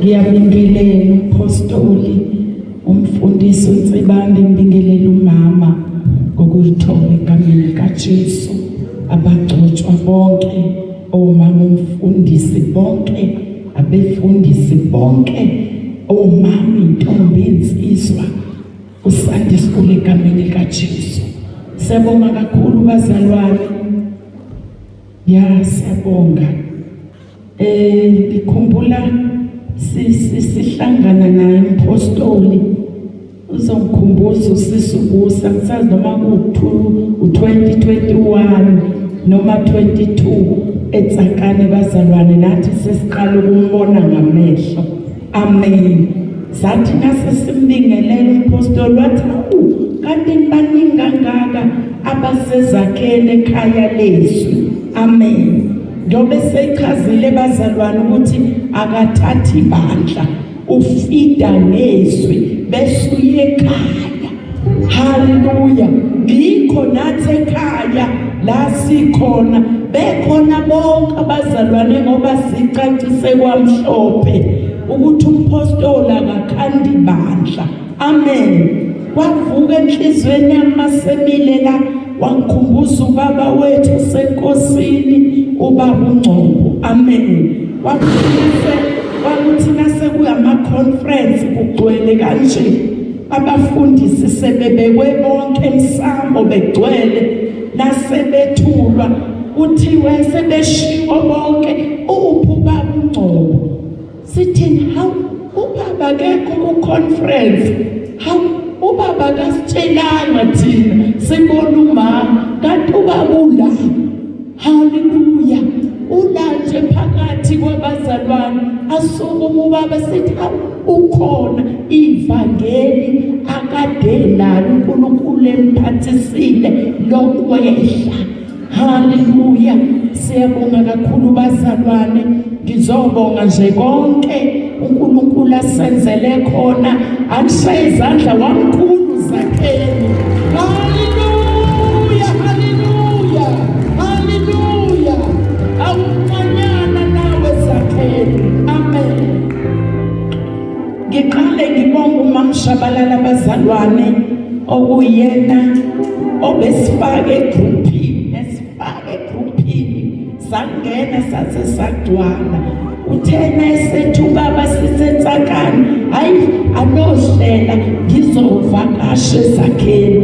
ngiyabingelela umpostoli umfundisi uNsibande, ngibingelela umama ngokuyithola egameni likaJesu, abagcotshwa bonke, omama umfundisi bonke, abefundisi bonke, omama intombi insizwa uSunday School egameni likaJesu. Siyabonga kakhulu bazalwane. Siyabonga. Ngikhumbula sihlangana naye umpostoli uzongikhumbuza usisubusa, ngisazi noma u2021 noma 22 EZakheni bazalwane, nathi sesiqala ukumbona ngamehlo. Amen. Sathi nasesimbingelela umpostoli wathi kanti baningi kangaka abaseZakheni ekhaya lethu. Amen. Njobe seyichazile bazalwane ukuthi akathathi bandla, ufida nezwi bese uye ekhaya. Haleluya. Ngikho nathi ekhaya la sikhona bekhona bonke abazalwane, ngoba sicacise kwamhlophe ukuthi umpostoli akakhandi bandla. Amen. Wavuka enhlizweni yamasemile la wangikhumbuza ubaba wethu senkosini, ubaba uNgcobo. Amen. Wakuthi nase kuyama conference kugcwele kanje, abafundisi sebebekwe bonke emsamo begcwele, nasebethulwa uthiwe sebeshiwo bonke ubaba uNgcobo. Sithini hawu ubaba akekho ku conference, hawu ubaba kasitshelanga thina sibona umama kanti ubaba ula. Haleluya. Ulanje phakathi kwabazalwane asukuma ubaba sithi ukhona ivangeli akade nalo uNkulunkulu emphathisile lokwehla. Haleluya. Siyabonga kakhulu bazalwane. Ngizobonga nje konke uNkulunkulu asenzele khona, akushaye izandla wamkhulu Zakheni. Haleluya, haleluya, haleluya. Awuncanyana nawe Zakheni. Amen. Ngiqale ngibonga uMamshabalala bazalwane, okuyena obesifake egroupini, sangena sathi sagcwala. Uthena esethi ubaba siseTzakani, hayi anohlela ngizovakasha eZakheni.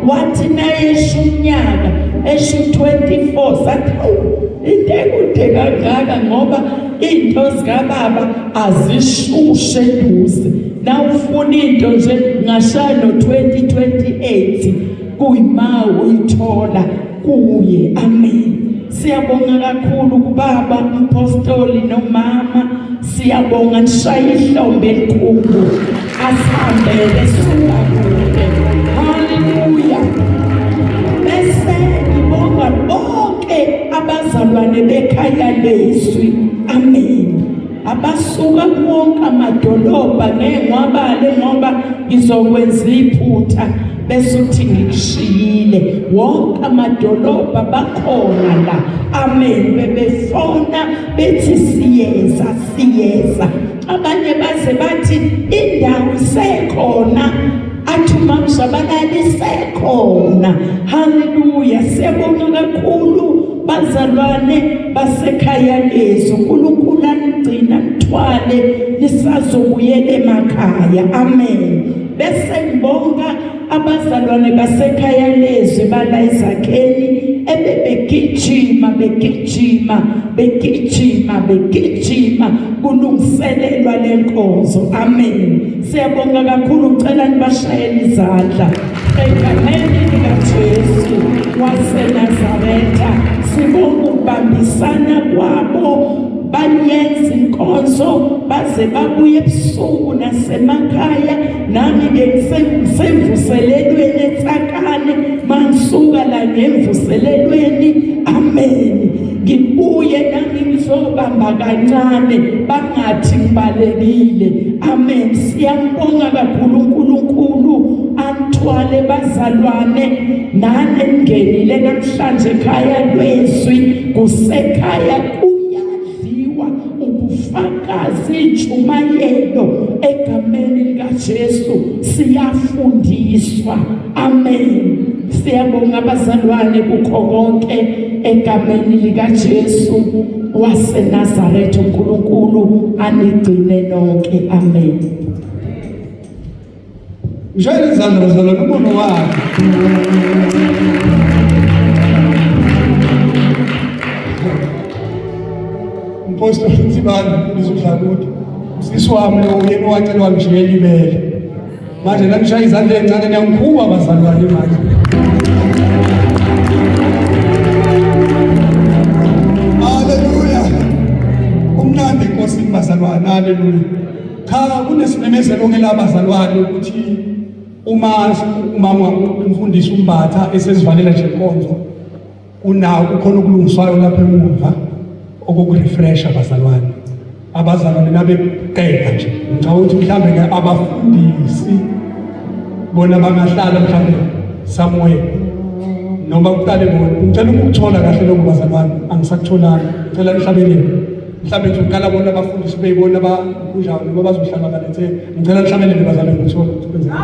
Wathi naye eshunyaka eshu24 sathi into ekude kangaka ngoba into zikababa azishushe eduze. Na ufuna into nje ngashaya no2028 kuyima uyithola kuye. Amen. Siyabonga kakhulu kubaba umpostoli nomama. Siyabonga nishaye ihlombe elikhulu asihambele suka kude. Haleluya. Bese ngibonga bonke abazalwane bekhaya leswi. Amen. Abasuka wonke amadolobha nengwabale ngoba ngizokwenza iphutha bese uthi ngikushiyile. Wonke amadolobha bakhona la. Amen. Bebefona bethi siyeza. Abanye baze bathi indawo isekhona, athi uMamshabalala isekhona. Haleluya. Siyabonga kakhulu bazalwane basekhaya lezo. uNkulunkulu anigcina nithwale nisazobuyela emakhaya. Amen. Bese ngibonga abazalwane basekhaya lezwe bala eZakheni begijima kulungiselelwa lenkonzo. Amen. Siyabonga kakhulu. Ngicela nibashayele izandla egameni likaJesu waseNazaretha. Sibonga ukubambisana kwabo, bayenza inkonzo baze babuye ebusuku nasemakhaya. Nami-ke ngisemvuselelweni eTzakani, mansuka la ngemvuselelweni. Amen. Ngibuye nami ngizobamba kancane bangathi ngibalekile. Amen. Siyambonga kakhulu uNkulunkulu anithwale bazalwane. Nane ningenile namhlanje ekhaya lweswi, kusekhaya kuyadliwa ubufakazi siyasakaza intshumayelo egameni likaJesu, siyafundiswa. Amen. Siyabonga abazalwane kukho konke egameni likaJesu waseNazaretha. uNkulunkulu anigcine nonke. Amen. Njalo izandla bazalwane umuntu wakhe. Pastor Ngubane bizodlakuthi usisi wami lo yena owacelwa ngijele ibele manje namshaya izandla ezincane ngiyangikhuba abazalwane manje. Haleluya. Umnandi Nkosi bazalwane. Haleluya. Cha kunesimemezelo ke labazalwane ukuthi umama umfundisi uMbatha esesivalela nje inkonzo unawo kukhona ukulungiswayo lapha emuva okokurefresh abazalwane nabeqeda nje. Ngicabanga ukuthi mhlambe ke abafundisi bona bangahlala mhlambe somewhere noma uqale bona. Ngicela ukuthola kahle lokho bazalwane, angisakutholanga. Ngicela nihlabelele mhlambe nje uqala bona abafundisi beyibona kunjani noma bazohlala balethe. Ngicela nihlabelele bazalwane ngithola ukuthi kwenzeka.